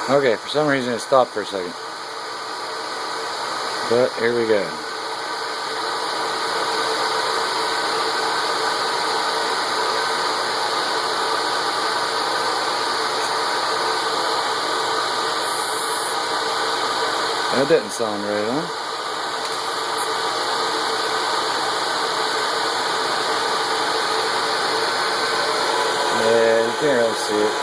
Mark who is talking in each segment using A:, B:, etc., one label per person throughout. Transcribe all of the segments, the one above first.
A: Okay, for some reason it stopped for a second. But here we go. That didn't sound right, huh? Yeah, you can't really see it.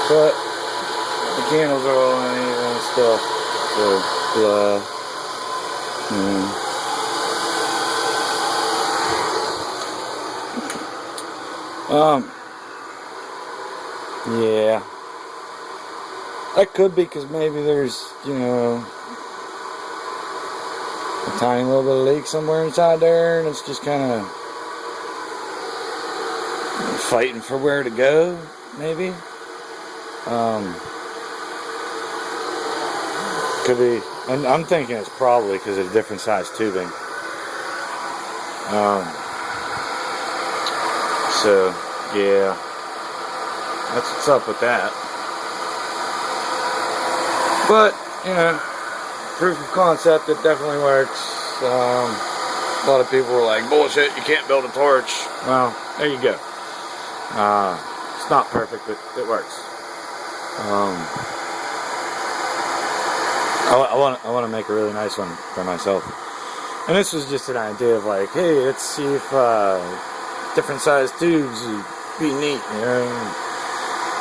A: But the candles are all uneven still. So, yeah. That could be because maybe there's, you know, a tiny little bit of leak somewhere inside there, and it's just kind of fighting for where to go, maybe. Could be. I'm thinking it's probably because of different size tubing. So, yeah. That's what's up with that. But, you know, proof of concept, it definitely works. A lot of people were like, bullshit, you can't build a torch. Well, there you go. It's not perfect, but it works. I want to make a really nice one for myself. And this was just an idea of like, hey, let's see if different sized tubes would be neat, you know.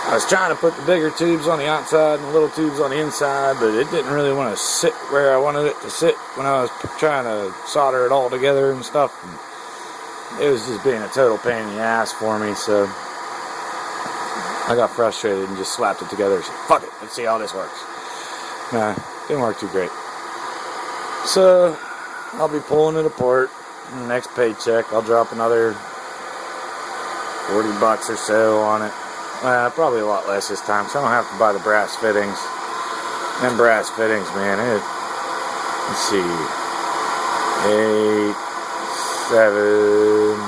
A: I was trying to put the bigger tubes on the outside and the little tubes on the inside, but it didn't really want to sit where I wanted it to sit when I was trying to solder it all together and stuff. And it was just being a total pain in the ass for me, so I got frustrated and just slapped it together and said, fuck it, let's see how this works. Nah, didn't work too great. So, I'll be pulling it apart. In the next paycheck, I'll drop another 40 bucks or so on it. Probably a lot less this time, so I don't have to buy the brass fittings. Them brass fittings, man, let's see, 8, 7,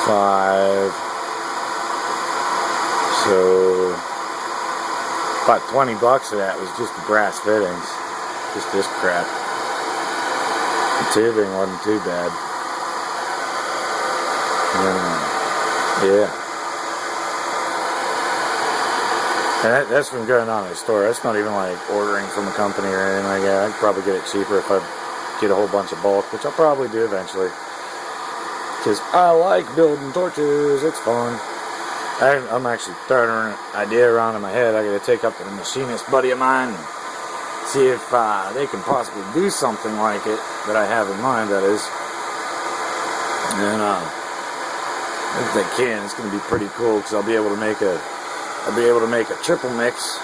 A: 5, so about 20 bucks of that was just the brass fittings, just this crap. The tubing wasn't too bad. Yeah. And that's from going on in the store. That's not even like ordering from a company or anything like that. I could probably get it cheaper if I get a whole bunch of bulk, which I'll probably do eventually. Because I like building torches. It's fun. I'm actually throwing an idea around in my head. I got to take up to the machinist buddy of mine and see if they can possibly do something like it that I have in mind, that is. And if they can, it's going to be pretty cool because I'll be able to make a triple mix,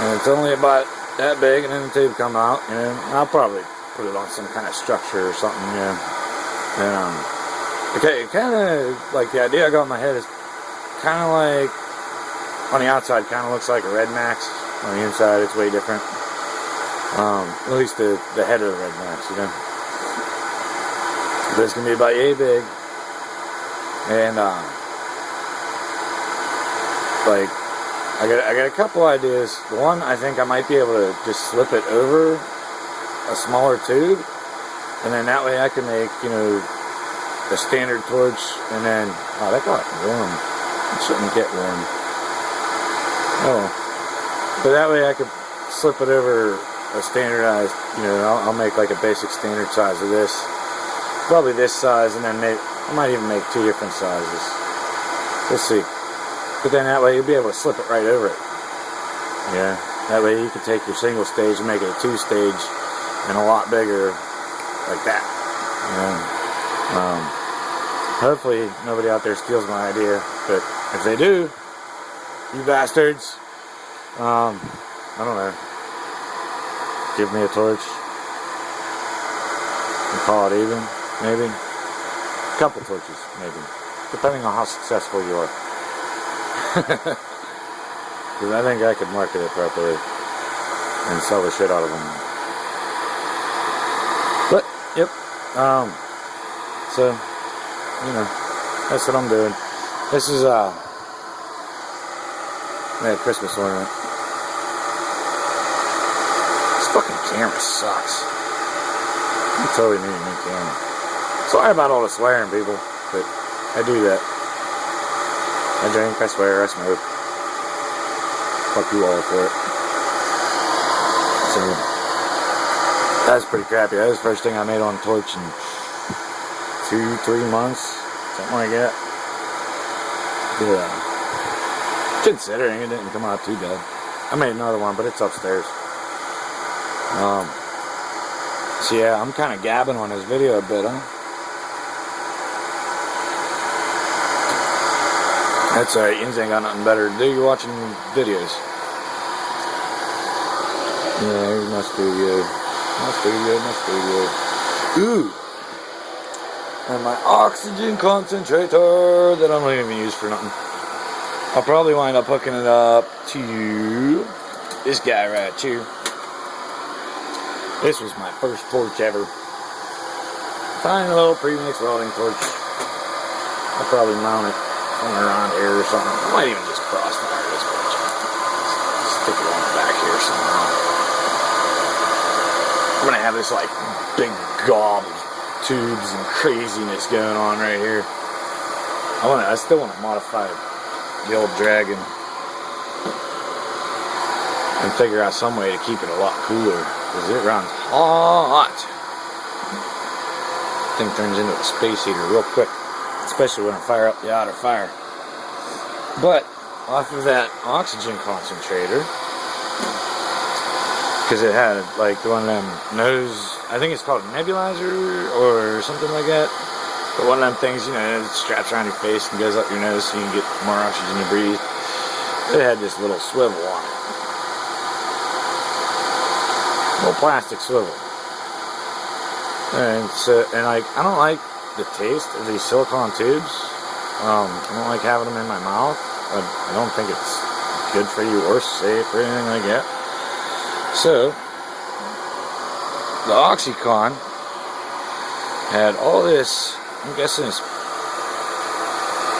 A: and it's only about that big, and then the tube come out, and I'll probably put it on some kind of structure or something, yeah. And okay, kind of like the idea I got in my head is kind of like on the outside, kind of looks like a Red Max. On the inside, it's way different. At least the head of the Red Max, you know. But it's gonna be about yay big, and like, I got a couple ideas. One, I think I might be able to just slip it over a smaller tube, and then that way I can make, you know, a standard torch, and then, oh, that got warm. It shouldn't get warm. Oh, but that way I could slip it over a standardized, you know, I'll make like a basic standard size of this, probably this size, and then I might even make 2 different sizes. We'll see. But then that way you'll be able to slip it right over it. Yeah. That way you can take your single stage and make it a 2-stage and a lot bigger, like that. Yeah. Hopefully nobody out there steals my idea, but if they do, you bastards, I don't know. Give me a torch and call it even, maybe. A couple torches, maybe, depending on how successful you are. Because I think I could market it properly and sell the shit out of them. Yep. So, you know, that's what I'm doing. This is yeah, Christmas ornament. This fucking camera sucks. I totally need a new camera. Sorry about all the swearing, people, but I do that. I drink, I swear, I smoke. Fuck you all for it. So, that's pretty crappy. That was the first thing I made on Torch in 2-3 months, something like that. Yeah. Considering it didn't come out too bad. I made another one, but it's upstairs. So yeah, I'm kind of gabbing on this video a bit, huh? That's alright, you ain't got nothing better to do. You're watching videos. Yeah, here's my studio. My studio. Ooh! And my oxygen concentrator that I don't even use for nothing. I'll probably wind up hooking it up to this guy right here. This was my first torch ever. Tiny little pre-mix welding torch. I'll probably mount it somewhere around here or something. I might even just crossfire this bitch. Stick it on the back here somehow. I'm gonna have this like big gob of tubes and craziness going on right here. I still want to modify the old Dragon and figure out some way to keep it a lot cooler, because it runs hot. Thing turns into a space heater real quick, especially when I fire up the outer fire. But off of that oxygen concentrator, because it had like one of them nose, I think it's called a nebulizer or something like that. But one of them things, you know, it straps around your face and goes up your nose so you can get more oxygen to breathe. It had this little swivel on it. Little plastic swivel. And so, and like, I don't like the taste of these silicone tubes. I don't like having them in my mouth. I don't think it's good for you or safe or anything like that. So, the Oxycon had all this, I'm guessing it's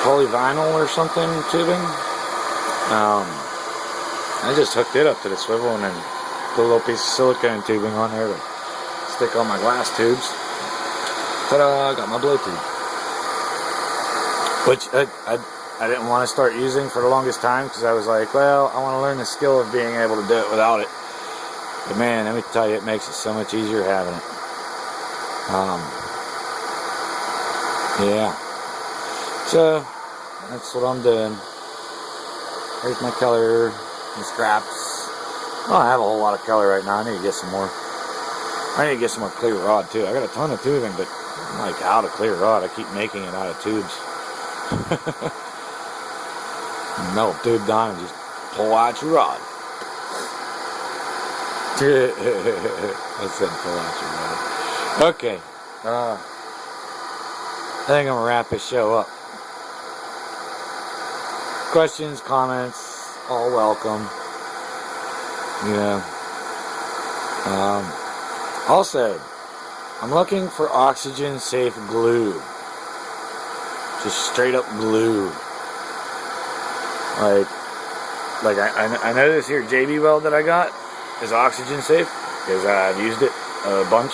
A: polyvinyl or something tubing. I just hooked it up to the swivel and then put a little piece of silicone tubing on there to stick on my glass tubes. Ta-da, got my blow tube. Which I didn't want to start using for the longest time, because I was like, well, I want to learn the skill of being able to do it without it. But man, let me tell you, it makes it so much easier having it. Yeah. So, that's what I'm doing. Here's my color and scraps. I don't have a whole lot of color right now. I need to get some more. I need to get some more clear rod too. I got a ton of tubing, but I'm like out of clear rod. I keep making it out of tubes. Metal tube down and just pull out your rod. I said pull out your rod. Okay. I think I'm gonna wrap this show up. Questions, comments, all welcome. You know. Also, I'm looking for oxygen safe glue. Just straight up glue. Like I know this here JB Weld that I got is oxygen safe, because I've used it a bunch.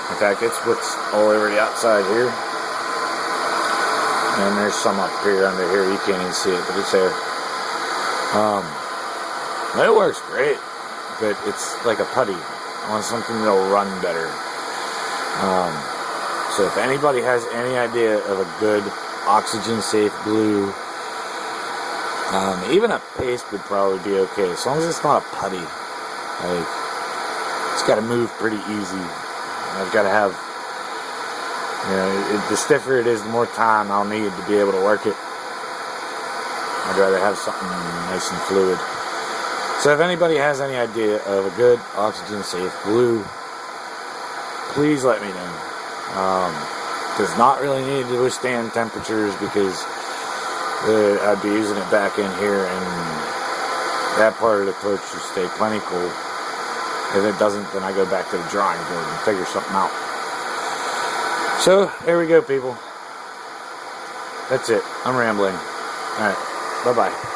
A: In fact, it's what's all over the outside here. And there's some up here under here. You can't even see it, but it's there. It works great, but it's like a putty. I want something that'll run better. So if anybody has any idea of a good oxygen-safe glue, even a paste would probably be okay, as long as it's not a putty. Like, it's got to move pretty easy. I've got to have, you know, the stiffer it is, the more time I'll need to be able to work it. I'd rather have something nice and fluid. So if anybody has any idea of a good oxygen-safe glue, please let me know. Does not really need to withstand temperatures, because I'd be using it back in here, and that part of the torch should stay plenty cool. If it doesn't, then I go back to the drawing board and figure something out. So, there we go, people. That's it. I'm rambling. Alright, bye-bye.